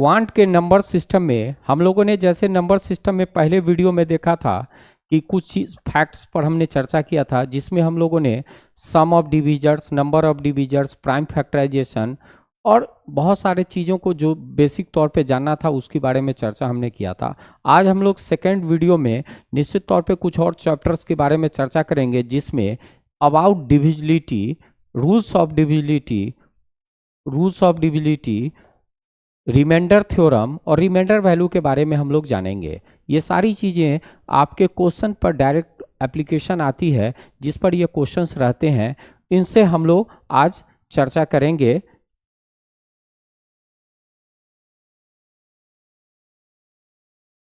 Quant के number system में हम लोगों ने जैसे नंबर सिस्टम में पहले वीडियो में देखा था कि कुछ चीज फैक्ट्स पर हमने चर्चा किया था, जिसमें हम लोगों ने sum of divisors, number of divisors, prime factorization और बहुत सारे चीज़ों को जो बेसिक तौर पे जानना था उसके बारे में चर्चा हमने किया था। आज हम लोग सेकेंड वीडियो में निश्चित तौर पे कुछ और चैप्टर्स के बारे में चर्चा करेंगे, जिसमें about divisibility, rules of divisibility, remainder theorem और रिमाइंडर वैल्यू के बारे में हम लोग जानेंगे। ये सारी चीज़ें आपके क्वेश्चन पर डायरेक्ट एप्लीकेशन आती है, जिस पर ये क्वेश्चंस रहते हैं, इनसे हम लोग आज चर्चा करेंगे।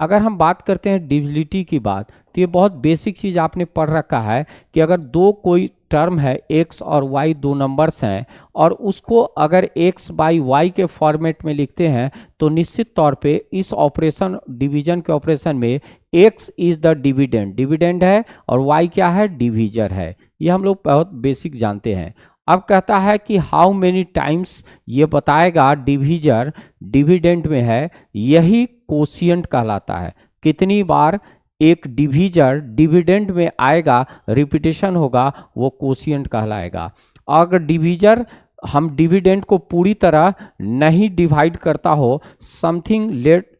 अगर हम बात करते हैं डिविजिबिलिटी की बात, तो ये बहुत बेसिक चीज़ आपने पढ़ रखा है कि अगर दो कोई टर्म है x और y, दो नंबर्स हैं और उसको अगर x बाई y के फॉर्मेट में लिखते हैं तो निश्चित तौर पे इस ऑपरेशन, डिवीजन के ऑपरेशन में x इज द डिविडेंड है और y क्या है, डिवीजर है। ये हम लोग बहुत बेसिक जानते हैं। अब कहता है कि हाउ मेनी टाइम्स, ये बताएगा डिवीजर डिविडेंड में है, यही कोशिएंट कहलाता है। कितनी बार एक डिवीजर डिविडेंड में आएगा, रिपीटेशन होगा, वो कोशिएंट कहलाएगा। अगर डिवीजर हम डिविडेंड को पूरी तरह नहीं डिवाइड करता हो, समथिंग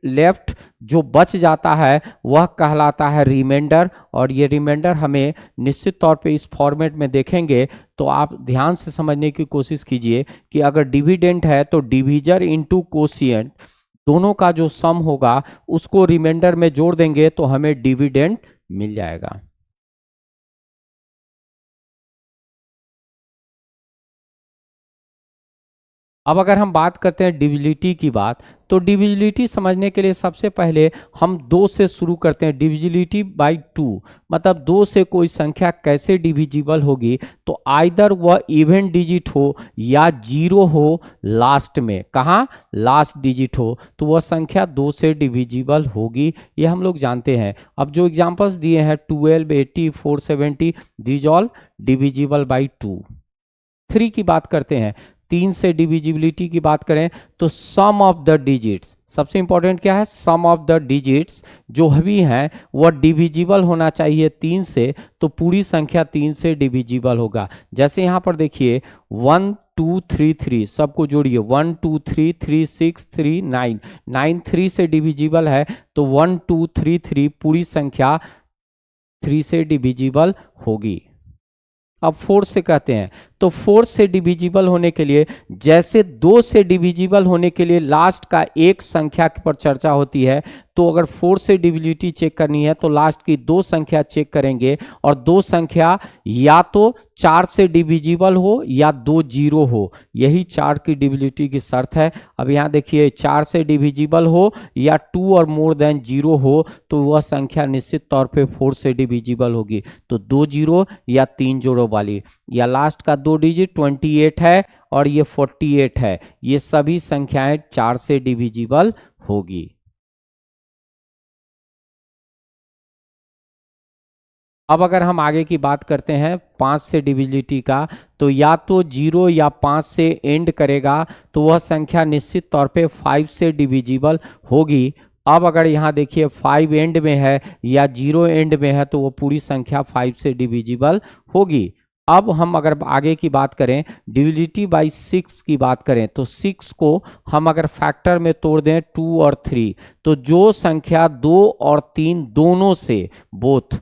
लेफ्ट जो बच जाता है वह कहलाता है रिमाइंडर। और ये रिमाइंडर हमें निश्चित तौर पे इस फॉर्मेट में देखेंगे तो आप ध्यान से समझने की कोशिश कीजिए कि अगर डिविडेंड है तो डिवीजर इनटू कोशिएंट, दोनों का जो सम होगा उसको रिमाइंडर में जोड़ देंगे तो हमें डिविडेंड मिल जाएगा। अब अगर हम बात करते हैं डिविजिबिलिटी की बात, तो डिविजिबिलिटी समझने के लिए सबसे पहले हम 2 से शुरू करते हैं। डिविजिबिलिटी बाई 2 मतलब 2 से कोई संख्या कैसे डिविजिबल होगी, तो आइदर वह इवन डिजिट हो या 0 हो लास्ट में, कहाँ, लास्ट डिजिट हो, तो वह संख्या 2 से डिविजिबल होगी। ये हम लोग जानते हैं। अब जो एग्जांपल्स दिए हैं 12, 80, 470, दीज ऑल डिविजिबल बाई 2। 3 की बात करते हैं, 3 से डिविजिबिलिटी की बात करें तो सम ऑफ द डिजिट्स, सबसे इंपॉर्टेंट क्या है, सम ऑफ द डिजिट्स जो भी हैं वह डिविजिबल होना चाहिए 3 से, तो पूरी संख्या 3 से डिविजिबल होगा। जैसे यहाँ पर देखिए 1 2 3 3, सबको जोड़िए, 1 2 3 3 6 3 9, 9 3 से डिविजिबल है, तो 1 2 3 3 पूरी संख्या 3 से डिविजिबल होगी। अब 4 से कहते हैं, तो 4 से डिविजिबल होने के लिए, जैसे 2 से डिविजिबल होने के लिए लास्ट का एक संख्या पर चर्चा होती है, तो अगर 4 से डिविजिबिलिटी चेक करनी है तो लास्ट की 2 संख्या चेक करेंगे, और 2 संख्या या तो 4 से डिविजिबल हो या 2 0 हो, यही 4 की डिविजिबिलिटी की शर्त है। अब यहाँ देखिए 4 से डिविजिबल हो या 2 और मोर देन 0 हो, तो वह संख्या निश्चित तौर पे 4 से डिविजिबल होगी। तो 2 0 या 3 जोड़ो वाली, या लास्ट का 2 डिजिट 28 है और ये 48 है, ये सभी संख्याएं 4 से डिविजिबल होगी। अब अगर हम आगे की बात करते हैं 5 से डिविजिबिलिटी का, तो या तो 0 या 5 से एंड करेगा तो वह संख्या निश्चित तौर पे 5 से डिविजिबल होगी। अब अगर यहाँ देखिए 5 एंड में है या 0 एंड में है तो वो पूरी संख्या 5 से डिविजिबल होगी। अब हम अगर आगे की बात करें, डिविजिबिलिटी बाई 6 की बात करें, तो 6 को हम अगर फैक्टर में तोड़ दें 2 और 3, तो जो संख्या 2 और 3 दोनों से, बोथ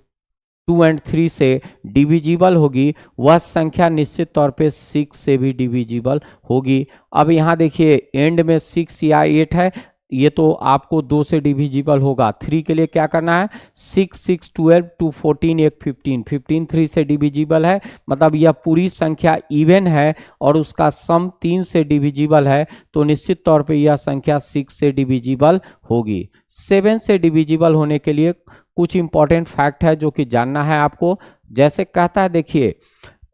2 एंड 3 से डिविजिबल होगी, वह संख्या निश्चित तौर पे 6 से भी डिविजिबल होगी। अब यहाँ देखिए एंड में 6 या 8 है, ये तो आपको 2 से डिविजिबल होगा। 3 के लिए क्या करना है, 6 6 12 2 14 1 15, 15 3 से डिविजिबल है, मतलब यह पूरी संख्या इवन है और उसका सम 3 से डिविजिबल है, तो निश्चित तौर पे यह संख्या 6 से डिविजिबल होगी। 7 से डिविजिबल होने के लिए कुछ इंपॉर्टेंट फैक्ट है जो कि जानना है आपको। जैसे कहता है, देखिए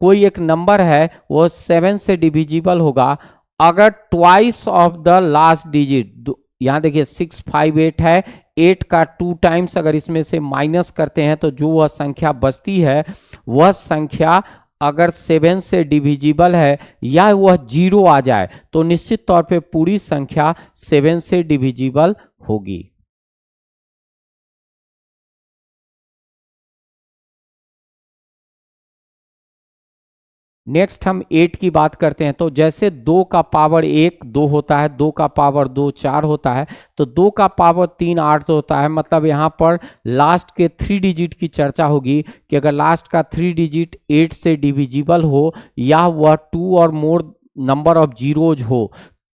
कोई एक नंबर है वो 7 से डिविजिबल होगा अगर twice of the last digit, यहाँ देखिए 6 5 8 है, 8 का 2 टाइम्स अगर इसमें से माइनस करते हैं तो जो वह संख्या बचती है वह संख्या अगर 7 से डिविजिबल है या वह 0 आ जाए तो निश्चित तौर पे पूरी संख्या 7 से डिविजिबल होगी। नेक्स्ट हम 8 की बात करते हैं। तो जैसे 2 का पावर 1 2 होता है, 2 का पावर 2 4 होता है, तो 2 का पावर 3 8 होता है। मतलब यहाँ पर लास्ट के 3 डिजिट की चर्चा होगी कि अगर लास्ट का 3 डिजिट 8 से डिविजिबल हो या वह 2 और मोर नंबर ऑफ जीरोज हो,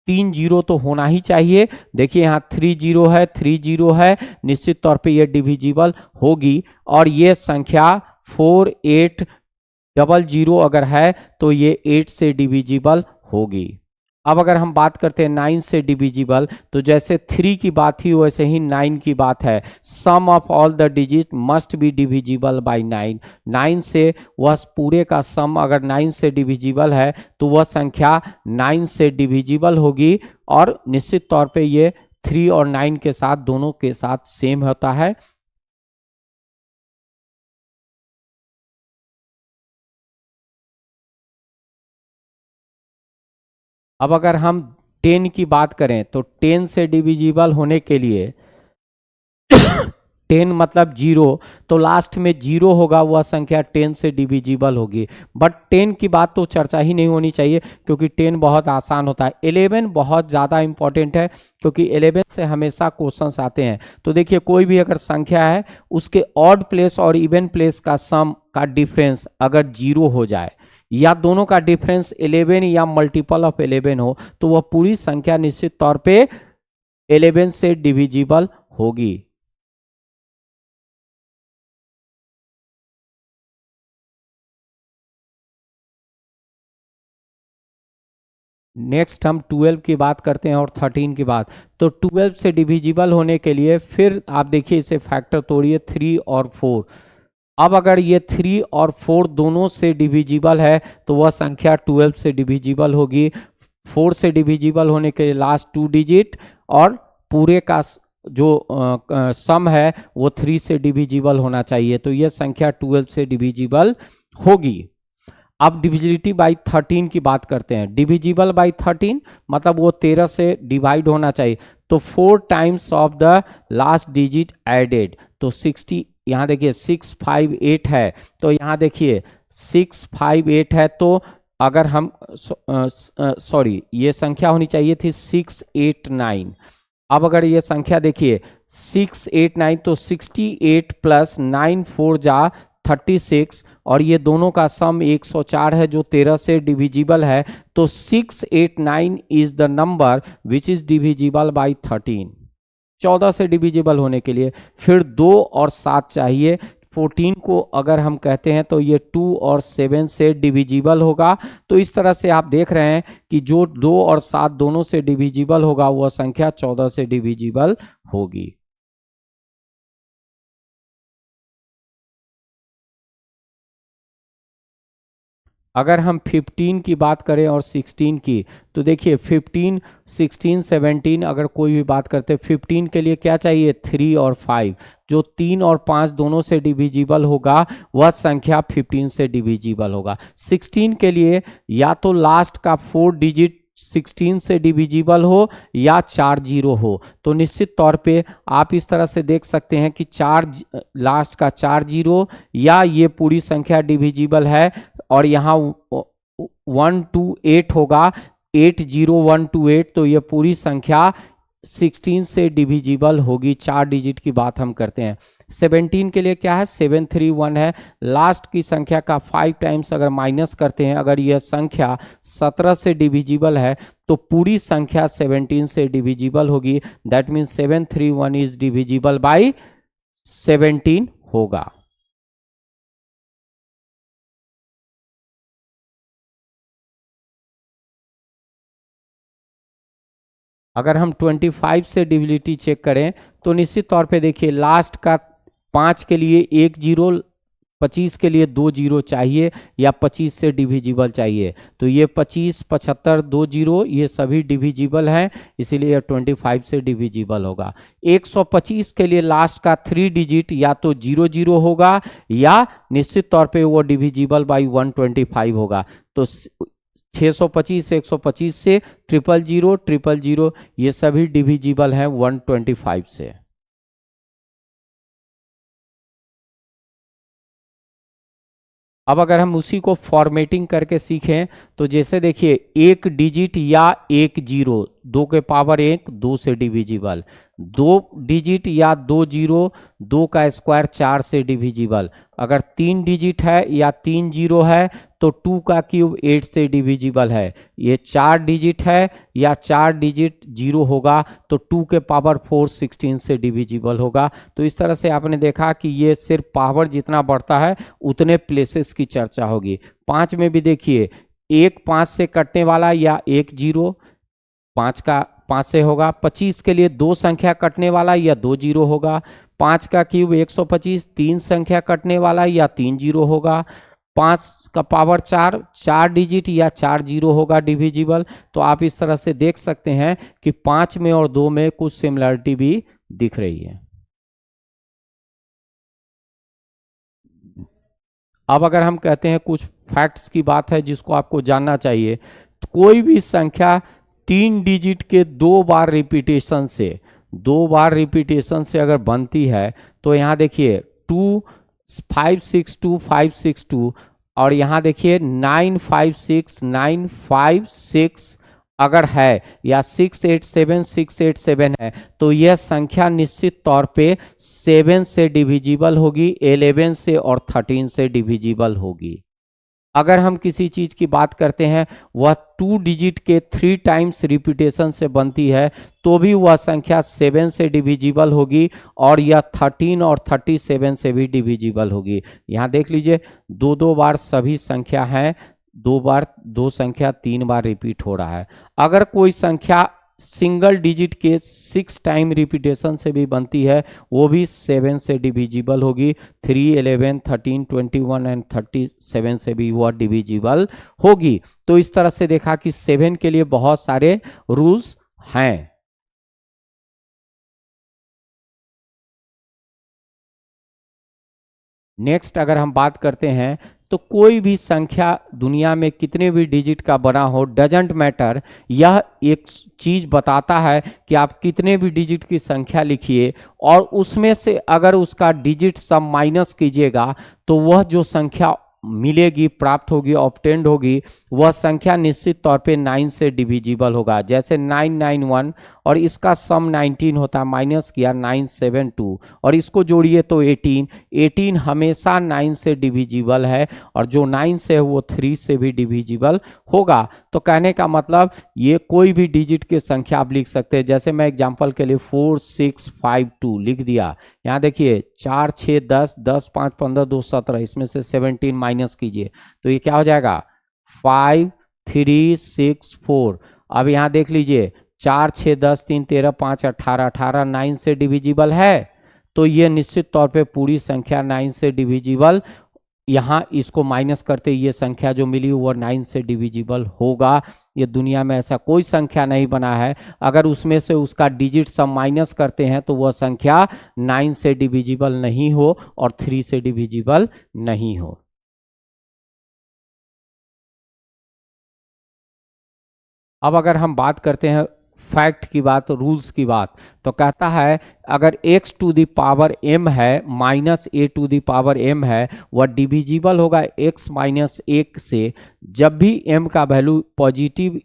3 जीरो तो होना ही चाहिए। देखिए यहाँ 3 जीरो है, 3 जीरो है, निश्चित तौर पे ये डिविजिबल होगी। और ये संख्या 4 8 00 अगर है तो ये 8 से डिविजिबल होगी। अब अगर हम बात करते हैं 9 से डिविजिबल, तो जैसे 3 की बात थी वैसे ही 9 की बात है। Sum of all the digit must be divisible by 9। 9 से वह पूरे का सम अगर 9 से डिविजिबल है तो वह संख्या 9 से डिविजिबल होगी। और निश्चित तौर पे ये 3 और 9 के साथ दोनों के साथ सेम होता है। अब अगर हम 10 की बात करें तो 10 से डिविजिबल होने के लिए 10 मतलब 0, तो लास्ट में 0 होगा, वह संख्या 10 से डिविजिबल होगी। बट 10 की बात तो चर्चा ही नहीं होनी चाहिए क्योंकि 10 बहुत आसान होता है। 11 बहुत ज़्यादा इंपॉर्टेंट है क्योंकि 11 से हमेशा क्वेश्चंस आते हैं। तो देखिए कोई भी अगर संख्या है उसके ऑड प्लेस और इवन प्लेस का सम का डिफरेंस अगर 0 हो जाए या दोनों का डिफरेंस 11 या मल्टीपल ऑफ 11 हो तो वह पूरी संख्या निश्चित तौर पे 11 से डिविजिबल होगी। नेक्स्ट हम 12 की बात करते हैं और 13 की बात। तो 12 से डिविजिबल होने के लिए फिर आप देखिए इसे फैक्टर तोड़िए 3 और 4। अब अगर ये 3 और 4 दोनों से डिविजिबल है तो वह संख्या 12 से डिविजिबल होगी। 4 से डिविजिबल होने के लिए लास्ट 2 डिजिट और पूरे का जो सम है वो 3 से डिविजिबल होना चाहिए, तो यह संख्या 12 से डिविजिबल होगी। अब डिविजिबिलिटी बाई 13 की बात करते हैं। डिविजिबल बाई 13 मतलब वो 13 से डिवाइड होना चाहिए। तो 4 times of the last digit added, तो 60, यहाँ देखिए 658 है, तो यहाँ देखिए 658 है, तो अगर हम सॉरी ये संख्या होनी चाहिए थी 689। अब अगर ये संख्या देखिए 689 तो 68 प्लस 9 4 जा 36 और ये दोनों का सम 104 है जो 13 से डिविजिबल है। तो 689 is the number which is divisible by 13। 14 से डिविजिबल होने के लिए फिर 2 और 7 चाहिए। 14 को अगर हम कहते हैं तो ये 2 और 7 से डिविजिबल होगा। तो इस तरह से आप देख रहे हैं कि जो 2 और 7 दोनों से डिविजिबल होगा वह संख्या 14 से डिविजिबल होगी। अगर हम 15 की बात करें और 16 की, तो देखिए 15 16 17 अगर कोई भी बात करते हैं 15 के लिए क्या चाहिए 3 और 5। जो 3 और 5 दोनों से डिविजिबल होगा वह संख्या 15 से डिविजिबल होगा। 16 के लिए या तो लास्ट का 4 डिजिट 16 से डिविजिबल हो या 4 जीरो हो। तो निश्चित तौर पे आप इस तरह से देख सकते हैं कि 4 लास्ट का 4 जीरो या ये पूरी संख्या डिविजिबल है। और यहाँ 128 होगा, 80128, तो ये पूरी संख्या 16 से डिविजिबल होगी। 4 डिजिट की बात हम करते हैं। 17 के लिए क्या है 731 है। लास्ट की संख्या का 5 टाइम्स अगर माइनस करते हैं, अगर यह संख्या 17 से डिविजिबल है तो पूरी संख्या 17 से डिविजिबल होगी। That means 731 is divisible by 17 होगा। अगर हम 25 से डिविजिबिलिटी चेक करें तो निश्चित तौर पे देखिए लास्ट का 5 के लिए 1 जीरो 25 के लिए 2 जीरो चाहिए या 25 से डिविजिबल चाहिए, तो ये 25, 75, 2 जीरो ये सभी डिविजिबल हैं, इसीलिए 25 से डिविजिबल होगा। 125 के लिए लास्ट का 3 डिजिट या तो 00 होगा या निश्चित तौर पे वो डिविजिबल बाई 125 होगा। तो 625 125 से 000 000 ये सभी डिविजिबल हैं 125 से। अब अगर हम उसी को फॉर्मेटिंग करके सीखें तो जैसे देखिए 1 डिजिट या 1 जीरो, 2 के पावर 1 2 से डिविजिबल, 2 डिजिट या 2 जीरो, 2 का स्क्वायर 4 से डिविजिबल, अगर 3 डिजिट है या 3 जीरो है तो 2 का क्यूब 8 से डिविजिबल है। ये 4 डिजिट है या 4 डिजिट जीरो होगा तो 2 के पावर 4 16 से डिविजिबल होगा। तो इस तरह से आपने देखा कि ये सिर्फ पावर जितना बढ़ता है उतने प्लेसेस की चर्चा होगी। 5 में भी देखिए 1 5 से कटने वाला या 1 जीरो, 5 का 5 से होगा। 25 के लिए 2 संख्या कटने वाला या 2 जीरो होगा। 5 का क्यूब 125, 3 संख्या कटने वाला या 3 जीरो होगा। 5 का पावर 4 4 डिजिट या 4 जीरो होगा डिविजिबल। तो आप इस तरह से देख सकते हैं कि 5 में और 2 में कुछ सिमिलरिटी भी दिख रही है। अब अगर हम कहते हैं कुछ फैक्ट्स की बात है जिसको आपको जानना चाहिए, तो कोई भी संख्या 3 डिजिट के 2 बार रिपीटेशन से अगर बनती है तो यहाँ देखिए 562 और यहाँ देखिए 956 अगर है या 687 है तो यह संख्या निश्चित तौर पे 7 से डिविजिबल होगी, 11 से और 13 से डिविजिबल होगी। अगर हम किसी चीज की बात करते हैं वह 2 डिजिट के 3 टाइम्स रिपीटेशन से बनती है तो भी वह संख्या 7 से डिविजिबल होगी और यह 13 और 37 से भी डिविजिबल होगी। यहाँ देख लीजिए 2 बार सभी संख्या हैं, 2 बार 2 संख्या 3 बार रिपीट हो रहा है। अगर कोई संख्या सिंगल डिजिट के 6 टाइम रिपीटेशन से भी बनती है वो भी 7 से डिविजिबल होगी। 3, 11, 13, 21 एंड 37 से भी वह डिविजिबल होगी। तो इस तरह से देखा कि 7 के लिए बहुत सारे रूल्स हैं। नेक्स्ट अगर हम बात करते हैं तो कोई भी संख्या दुनिया में कितने भी डिजिट का बना हो डजंट मैटर, यह एक चीज बताता है कि आप कितने भी डिजिट की संख्या लिखिए और उसमें से अगर उसका डिजिट सम माइनस कीजिएगा तो वह जो संख्या मिलेगी, प्राप्त होगी, ऑब्टेंड होगी, वह संख्या निश्चित तौर पे 9 से डिविजिबल होगा। जैसे 991 और इसका सम 19 होता है, माइनस किया 972 और इसको जोड़िए तो 18 हमेशा 9 से डिविजिबल है और जो 9 से है वो 3 से भी डिविजिबल होगा। तो कहने का मतलब ये कोई भी डिजिट की संख्या आप लिख सकते हैं। जैसे मैं एग्जांपल के लिए 4652 लिख दिया। यहाँ देखिए 4 6 10 10 5 15 2 17, इसमें से 17 माइनस कीजिए तो ये क्या हो जाएगा 5 3 6 4। अब यहाँ देख लीजिए 4 6 10 3 13 5 18 18 9 से डिविजिबल है तो ये निश्चित तौर पे पूरी संख्या 9 से डिविजिबल, यहाँ इसको माइनस करते ये संख्या जो मिली वो 9 से डिविजिबल होगा। ये दुनिया में ऐसा कोई संख्या नहीं बना है अगर उसमें से उसका डिजिट सब माइनस करते हैं तो वह संख्या 9 से डिविजिबल नहीं हो और 3 से डिविजिबल नहीं हो। अब अगर हम बात करते हैं फैक्ट की बात, रूल्स की बात, तो कहता है अगर x to the power m है minus a to the power m है वह डिविजिबल होगा x माइनस 1 से जब भी m का वैल्यू पॉजिटिव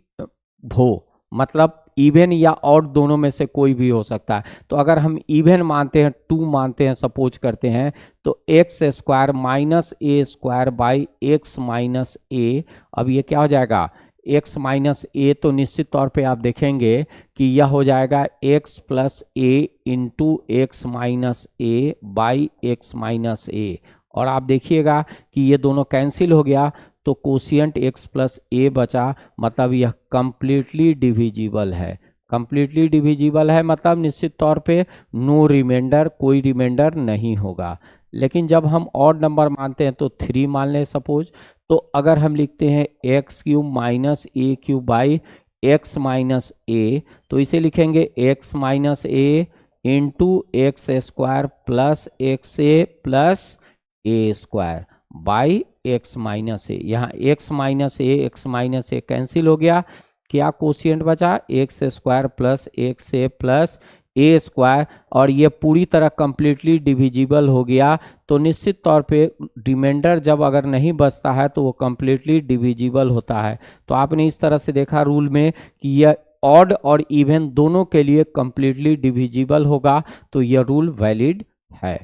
हो, मतलब इवन या ऑड दोनों में से कोई भी हो सकता है। तो अगर हम इवन मानते हैं 2 मानते हैं, सपोज करते हैं, तो x square minus a square by x minus a, अब ये क्या हो जाएगा x माइनस ए, तो निश्चित तौर पे आप देखेंगे कि यह हो जाएगा x plus a into x minus a by x minus a. और आप देखिएगा कि ये दोनों कैंसिल हो गया तो कोशिएंट x प्लस ए बचा, मतलब यह कंप्लीटली डिविजिबल है। कंप्लीटली डिविजिबल है मतलब निश्चित तौर पे नो रिमाइंडर, कोई रिमाइंडर नहीं होगा। लेकिन जब हम ऑड नंबर मानते हैं तो 3 मान लें सपोज, तो अगर हम लिखते हैं x cube minus a cube by x minus a, तो इसे लिखेंगे x minus a into x square plus x a plus a square by x minus a. यहाँ एक्स माइनस ए कैंसिल हो गया, क्या कोशिएंट बचा, x square plus x a plus a square, और ये पूरी तरह कंप्लीटली डिविजिबल हो गया। तो निश्चित तौर पे रिमाइंडर जब अगर नहीं बचता है तो वो कंप्लीटली डिविजिबल होता है। तो आपने इस तरह से देखा रूल में कि यह ऑड और इवन दोनों के लिए कंप्लीटली डिविजिबल होगा, तो यह रूल वैलिड है।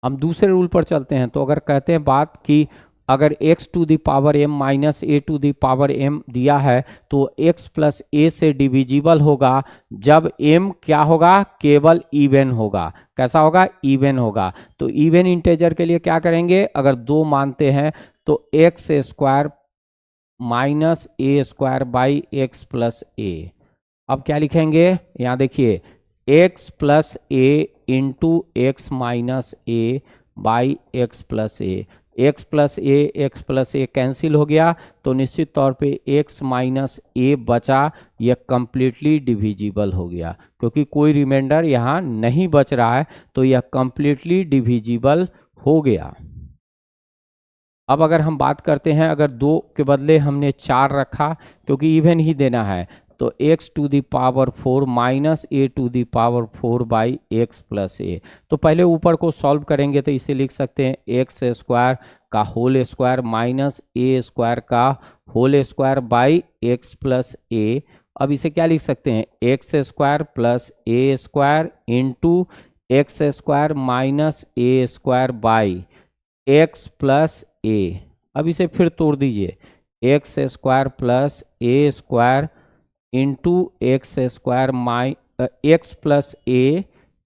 हम दूसरे रूल पर चलते हैं। तो अगर कहते हैं बात कि अगर x to the power m minus a to the power m दिया है तो x प्लस ए से डिविजिबल होगा जब m क्या होगा, केवल इवन होगा। कैसा होगा, इवन होगा। तो इवन इंटेजर के लिए क्या करेंगे, अगर 2 मानते हैं तो x square minus a square by x plus a. अब क्या लिखेंगे, यहाँ देखिए x plus a into x minus a by x plus a. X plus a cancel हो गया, तो निश्चित तौर पे x माइनस ए बचा, यह कंप्लीटली डिविजिबल हो गया क्योंकि कोई रिमाइंडर यहाँ नहीं बच रहा है, तो यह कंप्लीटली डिविजिबल हो गया। अब अगर हम बात करते हैं, अगर 2 के बदले हमने 4 रखा क्योंकि इवन ही देना है, तो x to the power 4 minus a to the power 4 by x plus a. तो पहले ऊपर को सॉल्व करेंगे तो इसे लिख सकते हैं एक्स स्क्वायर का whole square minus a square का whole square by x plus a. अब इसे क्या लिख सकते हैं, x square plus a square into x square minus a square by x plus a. अब इसे फिर तोड़ दीजिए, x square plus a square into x square x plus a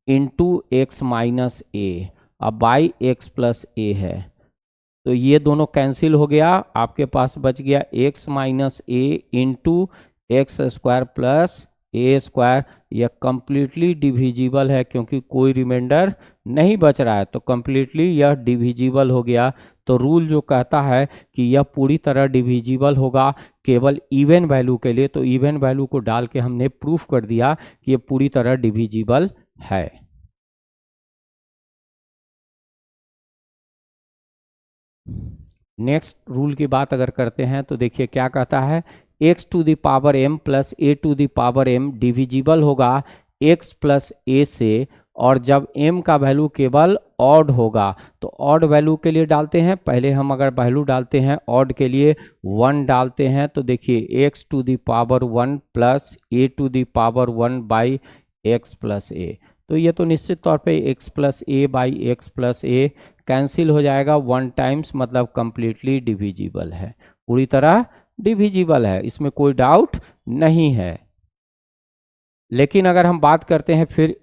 into x minus a, अब बाई एक्स प्लस ए है। तो ये दोनों कैंसिल हो गया, आपके पास बच गया x minus a into x square plus a square. यह कंप्लीटली डिविजिबल है क्योंकि कोई रिमाइंडर नहीं बच रहा है, तो कंप्लीटली यह डिविजिबल हो गया। तो रूल जो कहता है कि यह पूरी तरह डिविजिबल होगा केवल इवन वैल्यू के लिए, तो इवन वैल्यू को डाल के हमने प्रूफ कर दिया कि यह पूरी तरह डिविजिबल है। नेक्स्ट रूल की बात अगर करते हैं तो देखिए क्या कहता है, x to the power m plus a to the power m divisible होगा x प्लस ए से, और जब m का वैल्यू केवल ऑड होगा। तो ऑड वैल्यू के लिए डालते हैं, पहले हम अगर वैल्यू डालते हैं ऑड के लिए 1 डालते हैं, तो देखिए x to the power 1 plus a to the power 1 by x plus a. तो ये तो निश्चित तौर पे x plus a by x plus a cancel हो जाएगा 1 टाइम्स, मतलब कंप्लीटली डिविजिबल है, पूरी तरह डिविजिबल है, इसमें कोई डाउट नहीं है। लेकिन अगर हम बात करते हैं फिर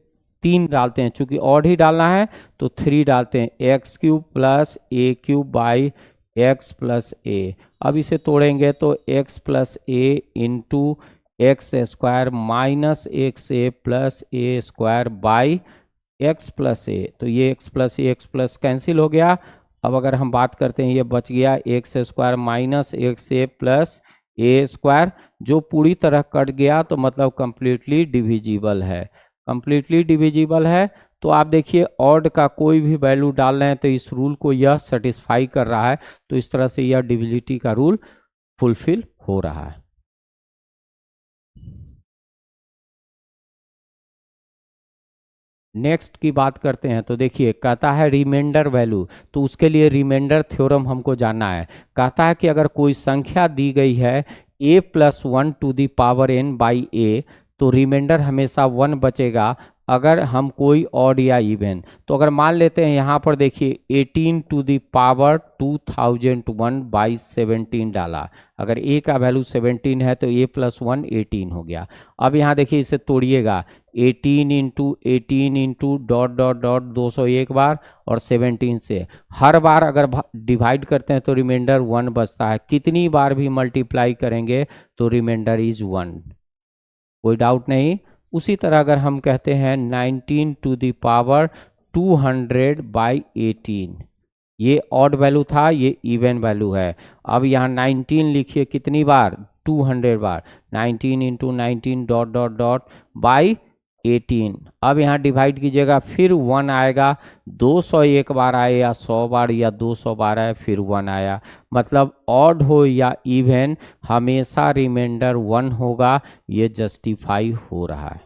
3 डालते हैं, चूंकि ऑड ही डालना है तो 3 डालते हैं, x cube plus a cube by x plus a. अब इसे तोड़ेंगे तो x plus a into x square minus x a plus a square by x plus a. तो ये एक्स प्लस कैंसिल हो गया। अब अगर हम बात करते हैं, ये बच गया x square minus x a plus a square, जो पूरी तरह कट गया, तो मतलब कंप्लीटली डिविजिबल है, कंप्लीटली डिविजिबल है। तो आप देखिए ऑड का कोई भी वैल्यू डाल रहे हैं तो इस रूल को यह सेटिस्फाई कर रहा है, तो इस तरह से यह डिविजिबिलिटी का रूल फुलफिल हो रहा है। नेक्स्ट की बात करते हैं तो देखिए कहता है रिमाइंडर वैल्यू, तो उसके लिए रिमाइंडर थ्योरम हमको जानना है। कहता है कि अगर कोई संख्या दी गई है a plus 1 to the power n by a, तो रिमाइंडर हमेशा 1 बचेगा अगर हम कोई ऑड या इवन। तो अगर मान लेते हैं यहाँ पर देखिए 18 टू दी पावर 2001 बाई 17 डाला, अगर a का वैल्यू 17 है तो a प्लस 1 18 हो गया। अब यहाँ देखिए इसे तोड़िएगा, 18 इंटू डॉट डॉट डॉट 201 बार और 17 से हर बार अगर डिवाइड करते हैं तो रिमाइंडर 1 बचता है, कितनी बार भी मल्टीप्लाई करेंगे तो रिमाइंडर इज 1, कोई डाउट नहीं। उसी तरह अगर हम कहते हैं 19 टू द पावर 200/18, ये ऑड वैल्यू था, ये इवन वैल्यू है। अब यहाँ 19 लिखिए कितनी बार, 200 बार, 19 into 19 dot dot dot by 18। अब यहाँ डिवाइड कीजिएगा, फिर 1 आएगा, 200 एक बार आए या 100 बार या 200 बार आए फिर 1 आया, मतलब ऑड हो या इवन हमेशा रिमाइंडर 1 होगा, ये जस्टिफाई हो रहा है।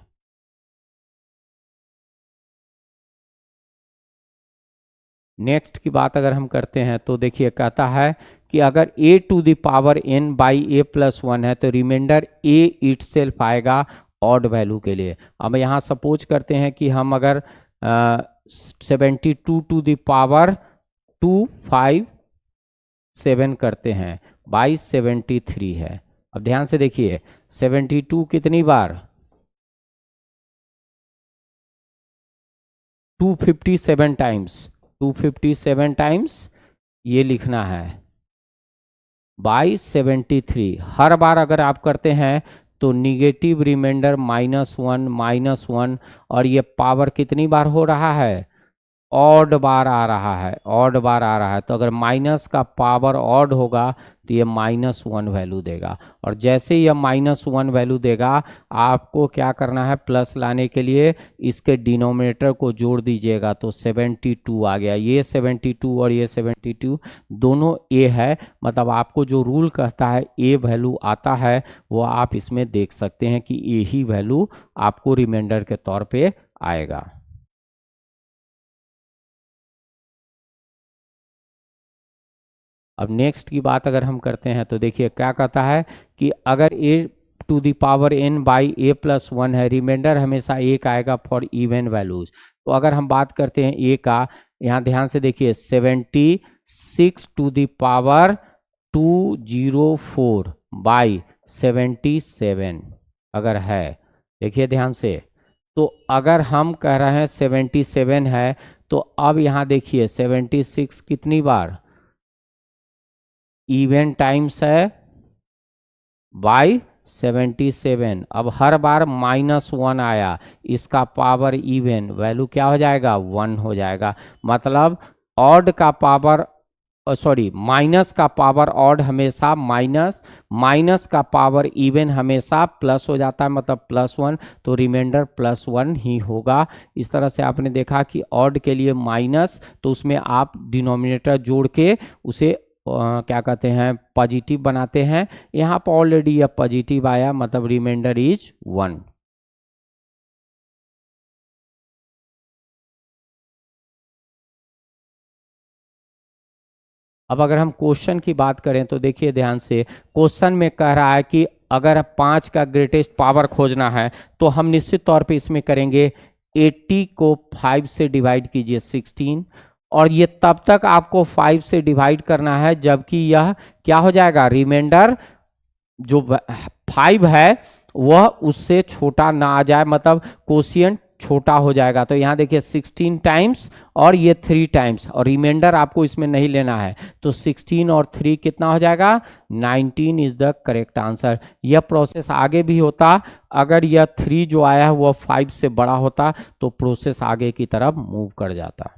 नेक्स्ट की बात अगर हम करते हैं तो देखिए कहता है कि अगर a to the power n by a plus 1 है तो रिमाइंडर a इटसेल्फ आएगा ऑड वैल्यू के लिए। अब यहाँ सपोज करते हैं कि हम अगर 72 टू द पावर 257 करते हैं बाई 73 है। अब ध्यान से देखिए 72 कितनी बार, 257 टाइम्स, 257 टाइम्स ये लिखना है बाई 73। हर बार अगर आप करते हैं तो निगेटिव रिमाइंडर -1 और ये पावर कितनी बार हो रहा है, ऑड बार आ रहा है, ऑड बार आ रहा है। तो अगर माइनस का पावर ऑड होगा तो ये -1 वैल्यू देगा, और जैसे ही यह -1 वैल्यू देगा आपको क्या करना है, प्लस लाने के लिए इसके डिनोमिनेटर को जोड़ दीजिएगा तो 72 आ गया। ये 72 और ये 72 दोनों ए है, मतलब आपको जो रूल कहता है ए वैल्यू आता है वो आप इसमें देख सकते हैं कि ए ही वैल्यू आपको रिमाइंडर के तौर पे आएगा। अब नेक्स्ट की बात अगर हम करते हैं तो देखिए क्या कहता है कि अगर a to the power n by a plus 1 है, रिमाइंडर हमेशा एक आएगा फॉर इवन वैल्यूज। तो अगर हम बात करते हैं a का, यहाँ ध्यान से देखिए 76 टू द पावर 204 बाई 77 अगर है, देखिए ध्यान से, तो अगर हम कह रहे हैं 77 है तो अब यहाँ देखिए 76 कितनी बार, इवन टाइम्स है बाई 77। अब हर बार -1 आया, इसका पावर इवन वैल्यू क्या हो जाएगा, 1 हो जाएगा। मतलब ऑड का पावर माइनस का पावर ऑड हमेशा माइनस, माइनस का पावर इवन हमेशा प्लस हो जाता है, मतलब +1, तो रिमाइंडर +1 ही होगा। इस तरह से आपने देखा कि ऑड के लिए माइनस, तो उसमें आप डिनोमिनेटर जोड़ के उसे क्या कहते हैं, पॉजिटिव बनाते हैं। यहाँ पर ऑलरेडी यह पॉजिटिव आया, मतलब रिमाइंडर इज 1। अब अगर हम क्वेश्चन की बात करें तो देखिए ध्यान से, क्वेश्चन में कह रहा है कि अगर 5 का ग्रेटेस्ट पावर खोजना है तो हम निश्चित तौर पे इसमें करेंगे 80 को 5 से डिवाइड कीजिए 16, और ये तब तक आपको 5 से डिवाइड करना है जबकि यह क्या हो जाएगा, रिमाइंडर जो 5 है वह उससे छोटा ना आ जाए, मतलब कोशिएंट छोटा हो जाएगा। तो यहाँ देखिए 16 टाइम्स और ये 3 टाइम्स, और रिमाइंडर आपको इसमें नहीं लेना है, तो 16 और 3 कितना हो जाएगा, 19 इज द करेक्ट आंसर। यह प्रोसेस आगे भी होता, अगर यह 3 जो आया है वह 5 से बड़ा होता तो प्रोसेस आगे की तरफ मूव कर जाता।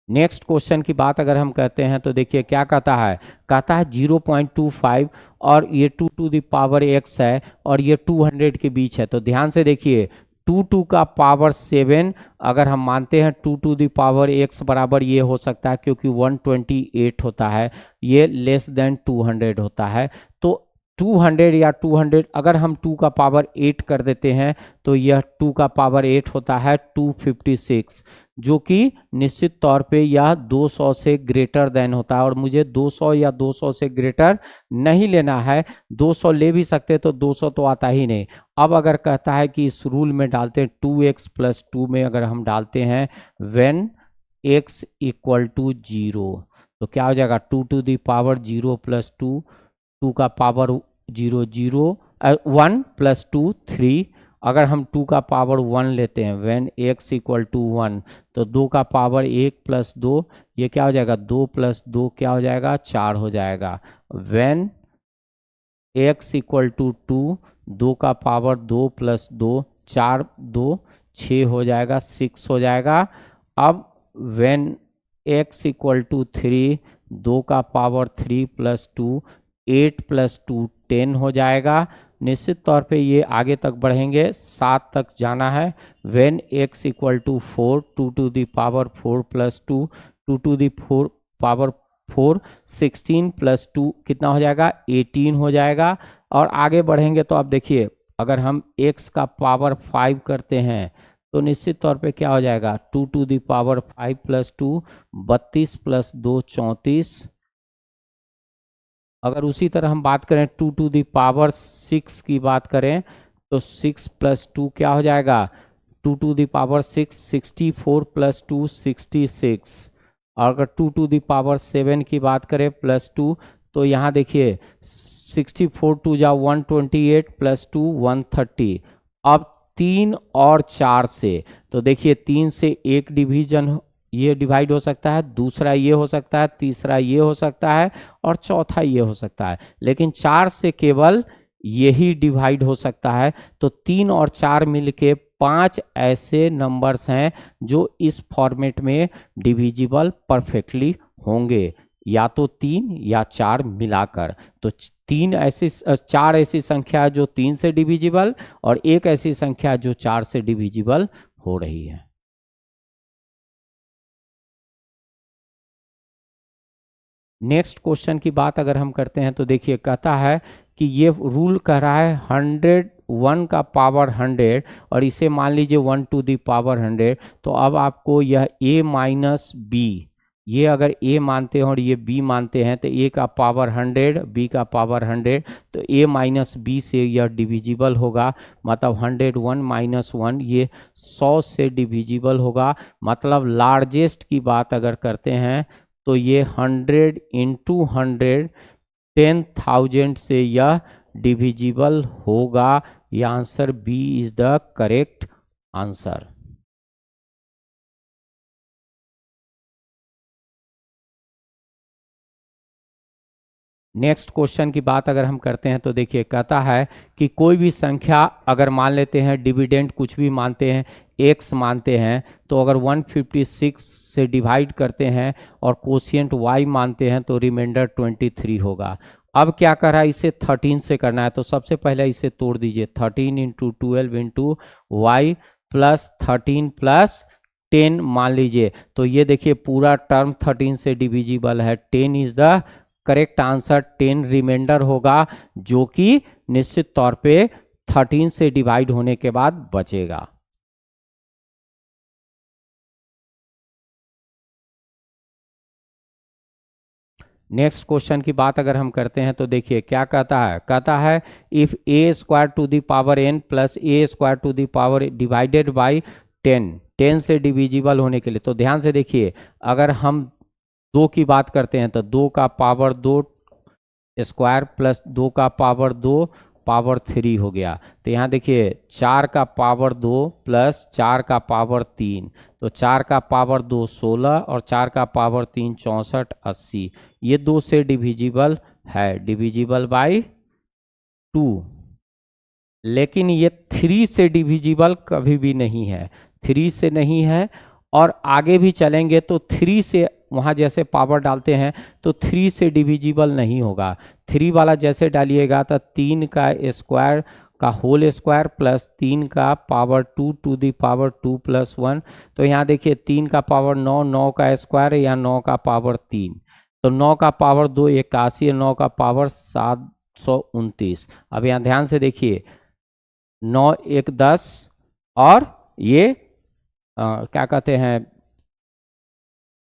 नेक्स्ट क्वेश्चन की बात अगर हम कहते हैं तो देखिए क्या कहता है, 0.25 और ये 2 टू द पावर x है और ये 200 के बीच है। तो ध्यान से देखिए 2 का पावर 7 अगर हम मानते हैं 2 टू द पावर x बराबर ये हो सकता है, क्योंकि 128 होता है, ये लेस देन 200 होता है। तो 200 या 200 अगर हम 2 का पावर 8 कर देते हैं तो यह 2 का पावर 8 होता है 256, जो कि निश्चित तौर पे यह 200 से ग्रेटर देन होता है। और मुझे 200 या 200 से ग्रेटर नहीं लेना है, 200 ले भी सकते तो 200 तो आता ही नहीं। अब अगर कहता है कि इस रूल में डालते हैं 2x + 2 में अगर हम डालते हैं व्हेन x = 0, तो क्या हो जाएगा, 2 टू द पावर 0 + 2, 2 का पावर 0 0 1 + 2 3, अगर हम 2 का पावर 1 लेते हैं, व्हेन x इक्वल टू 1, तो 2 का पावर 1 प्लस 2, ये क्या हो जाएगा, 2 प्लस 2 क्या हो जाएगा, 4 हो जाएगा। व्हेन x इक्वल टू 2, 2 का पावर 2 प्लस 2, 4 2 6 हो जाएगा, 6 हो जाएगा। अब व्हेन x इक्वल टू 3, 2 का पावर 3 प्लस 2, 8 प्लस 2 10 हो जाएगा। निश्चित तौर पे ये आगे तक बढ़ेंगे, 7 तक जाना है। When x equal to 4, 2 to the power 4 plus 2, 2 to the power 4, 16 plus 2 कितना हो जाएगा, 18 हो जाएगा। और आगे बढ़ेंगे तो आप देखिए, अगर हम x का पावर 5 करते हैं तो निश्चित तौर पे क्या हो जाएगा, 2 to the power 5 plus 2, 32 plus 2 34। अगर उसी तरह हम बात करें 2 टू द पावर 6 की बात करें तो 6 प्लस 2 क्या हो जाएगा, 2 टू द पावर 6 64 प्लस 2 66। और अगर 2 टू द पावर 7 की बात करें प्लस 2, तो यहाँ देखिए 64 टू जा 128 प्लस 2 130। अब 3 और 4 से, तो देखिए 3 से एक डिवीजन ये डिवाइड हो सकता है, दूसरा ये हो सकता है, तीसरा ये हो सकता है और चौथा ये हो सकता है, लेकिन 4 से केवल यही डिवाइड हो सकता है। तो 3 और 4 मिलके 5 ऐसे नंबर्स हैं जो इस फॉर्मेट में डिविजिबल परफेक्टली होंगे, या तो 3 या 4 मिलाकर। तो 4 ऐसी संख्या जो 3 से डिविजिबल और एक ऐसी संख्या जो 4 से डिविजिबल हो रही है। नेक्स्ट क्वेश्चन की बात अगर हम करते हैं तो देखिए कहता है कि ये रूल कह रहा है 101 का पावर 100 और इसे मान लीजिए 1 टू दी पावर 100। तो अब आपको यह a माइनस बी, ये अगर a मानते हैं और ये b मानते हैं तो a का पावर 100 b का पावर 100, तो a माइनस बी से यह डिविजिबल होगा। मतलब 101 माइनस 1 ये 100 से डिविजिबल होगा। मतलब लार्जेस्ट की बात अगर करते हैं तो ये 100 इंटू 100 10,000 से यह डिविजिबल होगा। यह answer B is the correct answer. Next question की बात अगर हम करते हैं तो देखिए कहता है कि कोई भी संख्या अगर मान लेते हैं, डिविडेंड कुछ भी मानते हैं, x मानते हैं, तो अगर 156 से डिवाइड करते हैं और कोशिएंट y मानते हैं तो रिमाइंडर 23 होगा। अब क्या कर रहा है, इसे 13 से करना है। तो सबसे पहले इसे तोड़ दीजिए, 13 into 12 into Y plus 13 plus 10 मान लीजिए। तो ये देखिए पूरा टर्म 13 से डिविजिबल है, 10 is the correct answer. 10 remainder होगा जो कि निश्चित तौर पे 13 से डिवाइड होने के बाद बचेगा। नेक्स्ट क्वेश्चन की बात अगर हम करते हैं तो देखिए क्या कहता है if a square to the power n plus a square to the power divided by 10 से डिविजिबल होने के लिए। तो ध्यान से देखिए, अगर हम 2 की बात करते हैं तो 2 का पावर 2 स्क्वायर प्लस 2 का पावर 2 पावर 3 हो गया। तो यहाँ देखिए 4 का पावर 2 प्लस 4 का पावर 3, तो 4 का पावर 2 16 और 4 का पावर 3 64 80। ये 2 से डिविजिबल है, डिविजिबल बाय 2। लेकिन ये 3 से डिविजिबल कभी भी नहीं है, 3 से नहीं है। और आगे भी चलेंगे तो 3 से वहाँ जैसे पावर डालते हैं तो 3 से डिविजिबल नहीं होगा। 3 वाला जैसे डालिएगा तो 3 का स्क्वायर का होल स्क्वायर प्लस 3 का power 2 to the power 2 plus 1। तो यहाँ देखिए 3 का पावर 9, 9 का स्क्वायर या 9 का पावर 3, तो 9 का पावर 2 81, 9 का पावर 729। अब यहाँ ध्यान से देखिए 9 1 10 और ये क्या कहते हैं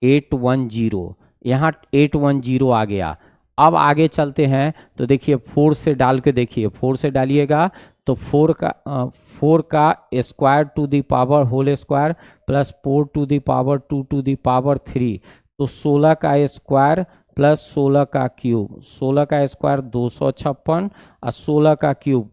810, यहाँ 810 आ गया। अब आगे चलते हैं तो देखिए 4 से डाल के देखिए, 4 से डालिएगा तो 4 का square to the power whole square plus 4 to the power 2 to the power 3, तो 16 का स्क्वायर प्लस 16 का क्यूब, 16 का स्क्वायर 256 और 16 का क्यूब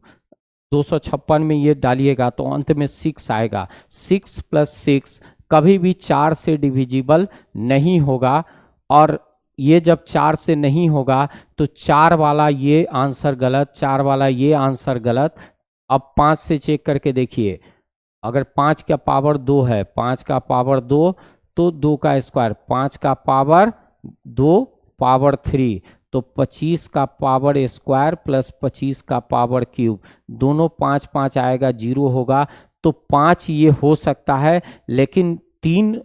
256 में ये डालिएगा तो अंत में 6 आएगा। 6 + 6 कभी भी 4 से डिविजिबल नहीं होगा, और ये जब 4 से नहीं होगा तो 4 वाला ये आंसर गलत, 4 वाला ये आंसर गलत। अब 5 से चेक करके देखिए, अगर 5 का पावर 2 है, 5 का पावर 2 तो 2 का स्क्वायर, 5 का पावर 2 पावर 3 तो 25 का पावर स्क्वायर प्लस 25 का पावर क्यूब, दोनों 5 5 आएगा, 0 होगा। तो 5 ये हो सकता है, लेकिन 3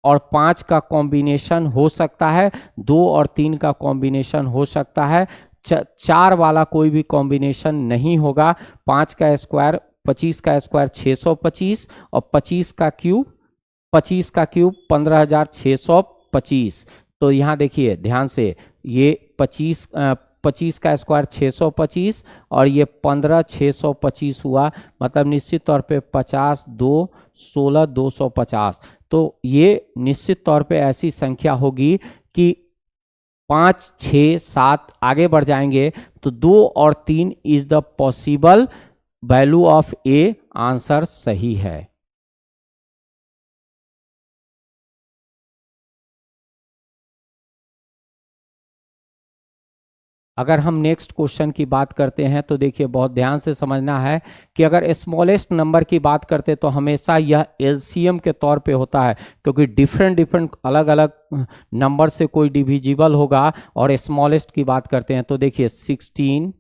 और 5 का कॉम्बिनेशन हो सकता है, 2 और 3 का कॉम्बिनेशन हो सकता है, 4 वाला कोई भी कॉम्बिनेशन नहीं होगा। 5 का स्क्वायर, 25 का स्क्वायर 625 और 25 का क्यूब 15,625। तो यहाँ देखिए ध्यान से, ये 25 का स्क्वायर 625 और ये 15,625 हुआ, मतलब निश्चित तौर पे 50 2 16 250। तो ये निश्चित तौर पे ऐसी संख्या होगी कि 5 6 7 आगे बढ़ जाएंगे तो 2 और 3 is the possible value of A, answer सही है। अगर हम नेक्स्ट क्वेश्चन की बात करते हैं तो देखिए बहुत ध्यान से समझना है कि अगर स्मॉलेस्ट नंबर की बात करते तो हमेशा यह एलसीएम के तौर पे होता है, क्योंकि डिफरेंट अलग अलग नंबर से कोई डिविजिबल होगा। और स्मॉलेस्ट की बात करते हैं तो देखिए 16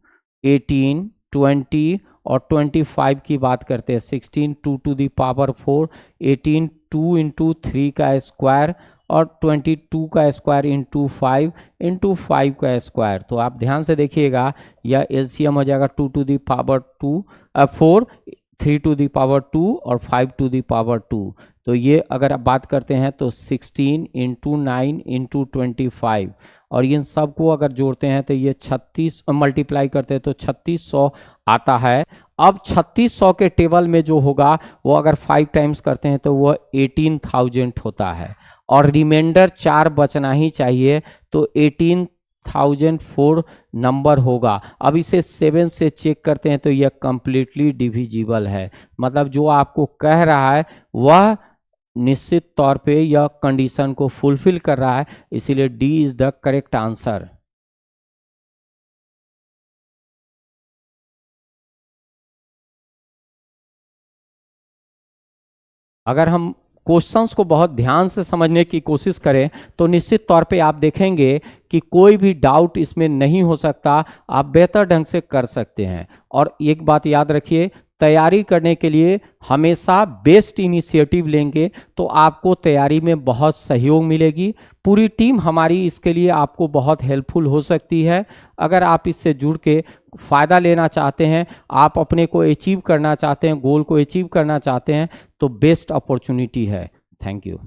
18 20 और 25 की बात करते हैं। 16 2 टू द पावर 4, 18 2 इंटू 3 का स्क्वायर और 22 का स्क्वायर इंटू 5 का स्क्वायर। तो आप ध्यान से देखिएगा, यह एलसीएम हो जाएगा 2 to the power 4, 3 to the power 2 और 5 टू द पावर 2। तो ये अगर आप बात करते हैं तो 16 इंटू 9 इंटू 25, और इन सब को अगर जोड़ते हैं तो ये 36 मल्टीप्लाई करते हैं तो 3600 आता है। अब 3600 के टेबल में जो होगा वो अगर 5 टाइम्स करते हैं तो वो 18,000 होता है, और रिमाइंडर 4 बचना ही चाहिए, तो 18,004 नंबर होगा। अब इसे 7 से चेक करते हैं तो यह कंप्लीटली डिविजिबल है, मतलब जो आपको कह रहा है वह निश्चित तौर पे यह कंडीशन को फुलफिल कर रहा है, इसीलिए D is the correct answer. अगर हम क्वेश्चंस को बहुत ध्यान से समझने की कोशिश करें तो निश्चित तौर पे आप देखेंगे कि कोई भी डाउट इसमें नहीं हो सकता, आप बेहतर ढंग से कर सकते हैं। और एक बात याद रखिए, तैयारी करने के लिए हमेशा बेस्ट इनिशिएटिव लेंगे तो आपको तैयारी में बहुत सहयोग मिलेगी। पूरी टीम हमारी इसके लिए आपको बहुत हेल्पफुल हो सकती है। अगर आप इससे जुड़ के फ़ायदा लेना चाहते हैं, आप अपने को अचीव करना चाहते हैं, गोल को अचीव करना चाहते हैं, तो बेस्ट अपॉर्चुनिटी है। Thank you.